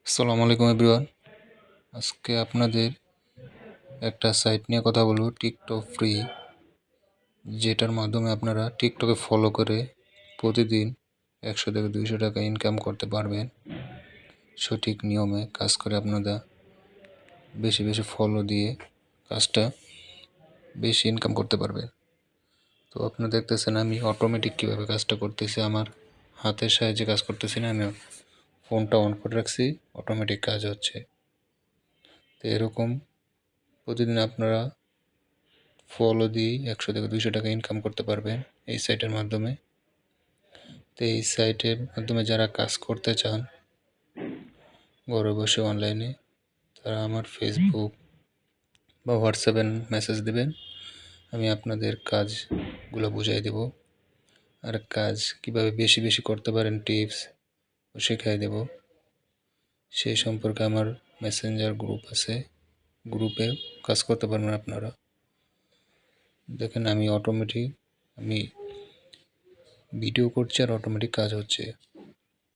আসসালামু আলাইকুম এভরিওয়ান। আজকে আপনাদের একটা সাইট নিয়ে কথা বলবো, টিকটক ফ্রি, যেটার মাধ্যমে আপনারা টিকটকে ফলো করে প্রতিদিন 100 থেকে 200 টাকা ইনকাম করতে পারবেন। সঠিক নিয়মে কাজ করে আপনারা বেশি বেশি ফলো দিয়ে কাজটা বেশি ইনকাম করতে পারবেন। তো আপনারা দেখতেছেন আমি অটোমেটিক কীভাবে কাজটা করতেছি, আমার হাতের সাহায্যে কাজ করতেছি না, আমি ফোনটা অন করে রাখছি, অটোমেটিক কাজ হচ্ছে। তো এরকম প্রতিদিন আপনারা ফলো দিয়েই 100 থেকে 200 টাকা ইনকাম করতে পারবেন এই সাইটের মাধ্যমে। তো এই সাইটের মাধ্যমে যারা কাজ করতে চান ঘরে বসে অনলাইনে, তারা আমার ফেসবুক বা হোয়াটসঅ্যাপে মেসেজ দেবেন, আমি আপনাদের কাজগুলো বুঝিয়ে দেব, আর কাজ কিভাবে বেশি বেশি করতে পারেন টিপস শেখাই দেব। সেই সম্পর্কে আমার মেসেঞ্জার গ্রুপ আছে, গ্রুপে কাজ করতে পারবেন আপনারা। দেখেন আমি ভিডিও করছি আর অটোমেটিক কাজ হচ্ছে।